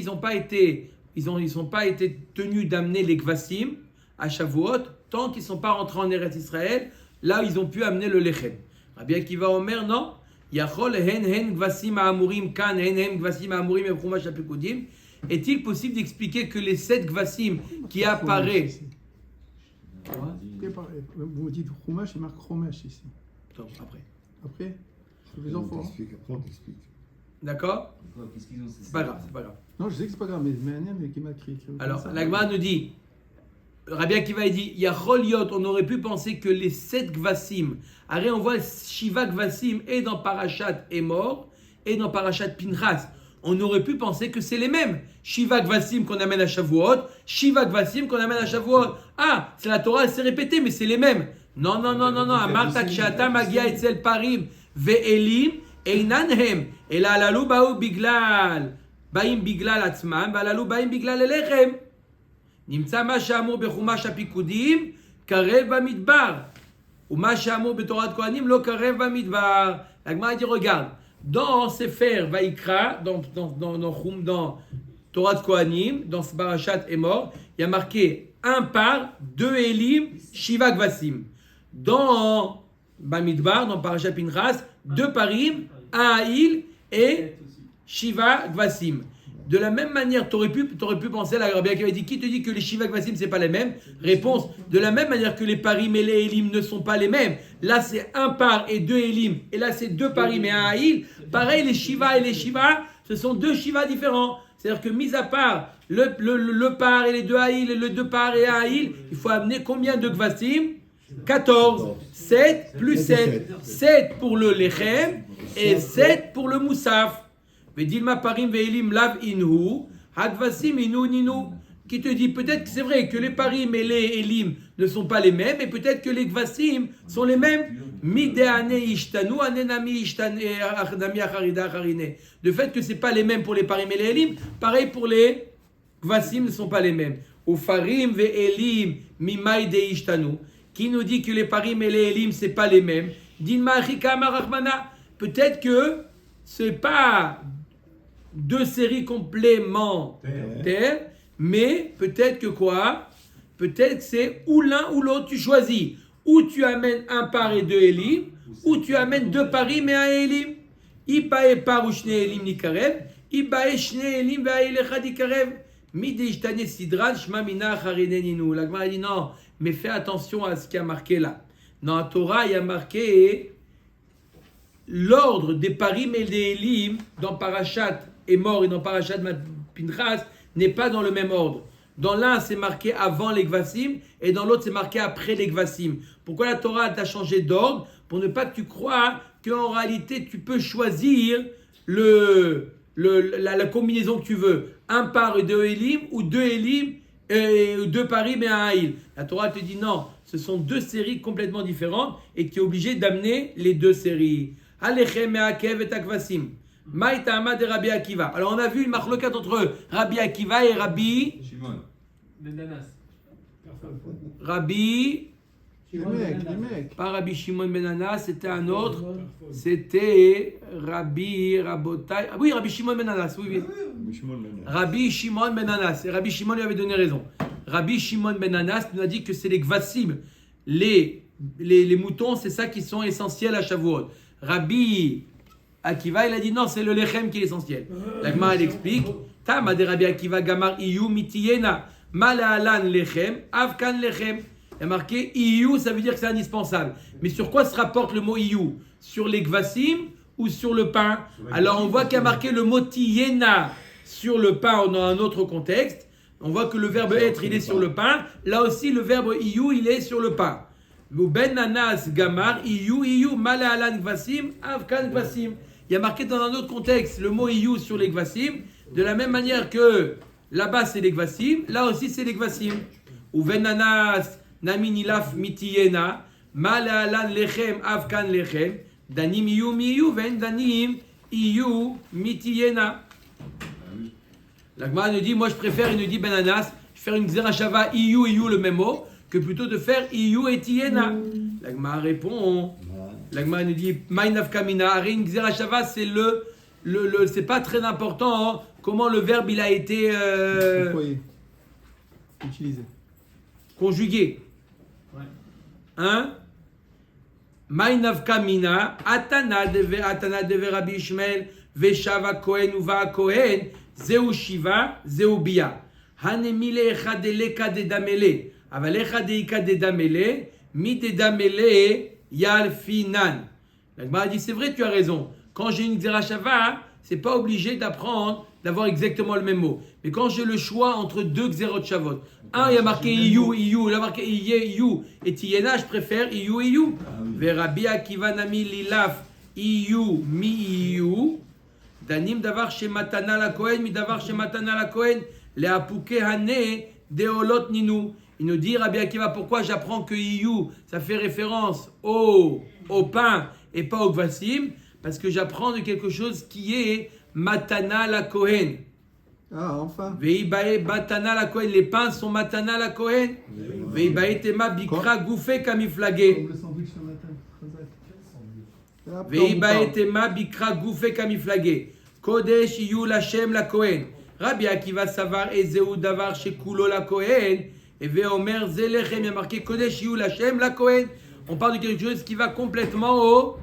ils ne sont pas été tenus d'amener les gvasim à Shavuot tant qu'ils ne sont pas rentrés en Eretz Israël, là ils ont pu amener le lechem. Rabbi Akiva Omer, non. Yachol hen gvasim ha'amurim kan hen gvasim ha'amurim et chumash ha'pekudim. Est-il possible d'expliquer que les 7 gvasim qui apparaissent... Vous dites chumash, il marque chumash ici. Attends, après. Après les enfants. Après on t'explique. D'accord? Qu'est-ce qu'ils ont? C'est pas grave, c'est pas grave. Non, je sais que c'est pas grave, mais Méaniam qui m'a écrit. Alors, l'Agma nous dit, Rabbi Akiva dit, Yachol Yot, on aurait pu penser que les 7 gvasim, on voit Shiva gvasim et dans Parashat Emor et dans Parashat Pinchas. on aurait pu penser que c'est les mêmes. Shiva Gvasim qu'on amène à Shavuot, Shiva Gvasim qu'on amène à Shavuot. Ah, c'est la Torah, elle s'est répétée, mais c'est les mêmes. Non. Amarta Kshata Magia Etzel Parim Ve'elim Einan Hem. Et Alalu Baou Biglal. Baim Biglal Atzman, Valalu Baim Biglal Elechem. Nimtza Ma She'amur Bechumash HaPikudim, Karev Bamidbar. Ou Ma She'amur Betorat Kohanim, Lo Karev Bamidbar. La Gemara dit, regarde, dans Sefer Vaikra, dans Torah de Kohanim, dans ce Parashat Emor, il y a marqué un par, deux Elim, Shiva Gvasim. Dans Bamidbar, dans Parashat Pinchas, deux parim, un Haïl et Shiva Gvasim. De la même manière, tu aurais pu penser, la Rabbi Akiva dit, qui te dit que les Shiva Gvasim, c'est pas les mêmes? Réponse, de la même manière que les parim et les Elim ne sont pas les mêmes. Là, c'est un par et deux Elim, et là, c'est deux parim et un Haïl. Pareil, les Shiva et les Shiva, ce sont deux Shiva différents. C'est-à-dire que, mis à part le par et les deux Haïl, et le deux par et un Haïl, il faut amener combien de Gvasim? 14. 7 plus 7. 7 pour le Lechem et 7 pour le Moussaf. Vedilma parim ve'elim lav inhu, hadvasim inu ninu. Qui te dit peut-être que c'est vrai que les parim et les elim ne sont pas les mêmes, et peut-être que les gvasim sont les mêmes. Mideane ishtanu, anenami ishtanu, achnami acharida acharine. Le fait que c'est pas les mêmes pour les parim et les elim, pareil pour les gvasim ne sont pas les mêmes. Ufarim ve'elim mimaide ishtanu. Qui nous dit que les parim et les elim c'est pas les mêmes. Dilma achika marachmana. Peut-être que c'est pas deux séries complémentaires, mais peut-être que quoi? Peut-être que c'est ou l'un ou l'autre, tu choisis. Ou tu amènes un par et deux élim, ou tu amènes deux parim et un élim. Ipae par ou shne élim nikarev, ipae shne élim ve'aïl echad ikarev. Midi ishtane sidran shma mina charineninu. La Gemara dit non, mais fais attention à ce qui a marqué là. Dans la Torah, il y a marqué l'ordre des parim et des élim dans Parashat Emor et dans Parashat Pinchas n'est pas dans le même ordre. Dans l'un, c'est marqué avant les Gvasim et dans l'autre, c'est marqué après les Gvasim. Pourquoi la Torah t'a changé d'ordre? Pour ne pas que tu crois qu'en réalité, tu peux choisir la combinaison que tu veux. Un par et deux élim ou deux élim et deux parim et un haïl. La Torah te dit non, ce sont deux séries complètement différentes et tu es obligé d'amener les deux séries. Alechem me'akev et akvasim. Maïtama de Rabbi Akiva. Alors on a vu une marloquette entre Rabbi Akiva et Rabbi Shimon. Rabbi. Les mecs. Pas Rabbi Shimon ben Anas, c'était un autre. C'était Rabbi Rabotai. Ah oui, Rabbi Shimon ben Anas. Oui. Rabbi Shimon ben Anas. Et Rabbi Shimon lui avait donné raison. Rabbi Shimon ben Anas nous a dit que c'est les Gvasim. Les moutons, c'est ça qui sont essentiels à Shavuot. Rabbi Akiva, il a dit non, c'est le lechem qui est essentiel. La Gemara, elle explique Tama de Rabbi Akiva Gamar Iyu mitiyena malalan lechem avkan lechem. Il y a marqué Iyu, ça veut dire que c'est indispensable. Mais sur quoi se rapporte le mot Iyu? Sur les gvasim ou sur le pain? Alors on voit qu'il y a marqué le mot tiyena sur le pain dans un autre contexte. On voit que le verbe être, il est sur le pain. Là aussi, le verbe Iyu, il est sur le pain. Ben Anas Gamar Iyu malalan gvasim avkan gvasim. Il y a marqué dans un autre contexte le mot Iyu sur les Gvasim, de la même manière que là-bas c'est les Gvasim, là aussi c'est les Gvasim. Ou Venanas Naminilaf Mitiyena, Malalan Lechem Avkan Lechem, Danim Iyu Miyu, Ven Danim Iyu Mitiyena. La Gemara nous dit, moi je préfère, il nous dit Benanas, faire une Xerashava Iyu le même mot, que plutôt de faire Iyu et Tiyena. La Gemara répond. La Gemara nous dit Maïnaf Kamina, Arin Xerashava, c'est c'est pas très important hein, comment le verbe il a été Utilisé. Conjugué. Hein? Maïnaf Kamina, Atana deve Rabbi Ishmael, Veshava Kohen uva Kohen, Zeu Shiva, Zeu Bia. Hanemile Echadele de Damele, Avalecha de Ika de Damele, Mi de Damele. Yalfinan. La Gemara dit c'est vrai, tu as raison. Quand j'ai une Xerashava, c'est pas obligé d'avoir exactement le même mot. Mais quand j'ai le choix entre deux Xerot Shavot, un il y a marqué Iyu, il y a marqué Iyu et Tiyena, je préfère Iyu. Ve Rabbi Akiva nami lilaf Iyu mi Iyu. Danim davar chez Matana la Kohen, mi davar chez Matana la Kohen, le apuke hane deolot ninu. Il nous dit, Rabbi Akiva, pourquoi j'apprends que Iyu, ça fait référence au pain et pas au Gvasim? Parce que j'apprends de quelque chose qui est Matana la Kohen. Ah, enfin. Veibae Matana la Kohen, les pains sont Matana la Kohen. Veibae tema bikra goufé kamiflagé. Comme le sandwich ce matin. Veibae tema bikra goufé kamiflagé. Kodesh Iyu Lashem la Kohen. Rabbi Akiva savar ezeu davar shekulo la Kohen. Et Veomer Zelechem, il y a marqué Kodesh Iyu Lashem la Kohen. On parle de quelque chose qui va complètement au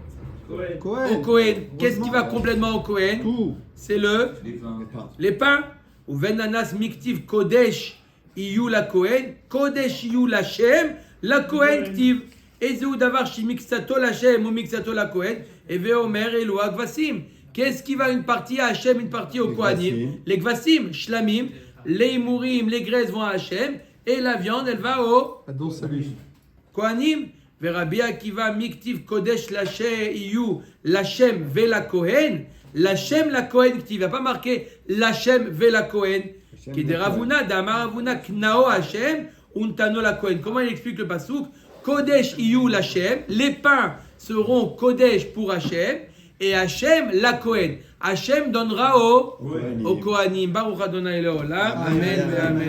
Kohen. Qu'est-ce qui va complètement au Kohen? Tout. C'est Les pains. les pains. Ou Venanas Miktiv Kodesh Iyu la Kohen. Kodesh Iyu Lashem la Kohen Ktiv. Ezeu davar shi mixato Lashem ou mixato la Kohen. Et Veomer Elu Gvasim. Qu'est-ce qui va une partie à Hachem, une partie au Kohanim? Les Gvasim, Shlamim, les Imurim, les graisses vont à Hachem. Et la viande, elle va au Adon salut. Kohanim. Rabbi Akiva miktiv kodesh lachem iyu lachem ve la Kohen. Lachem la Kohen ktiv. Il n'y a pas marqué lachem ve la Kohen. Qui de Ravuna, d'Amar Ravuna knao Hachem untano la Kohen. Comment il explique le pasuk? Kodesh iyu lachem. Les pains seront kodesh pour Hachem. Et Hachem la Kohen. Hachem donnera au Kohanim. Baruch Adonai Leolam. Amen. Amen.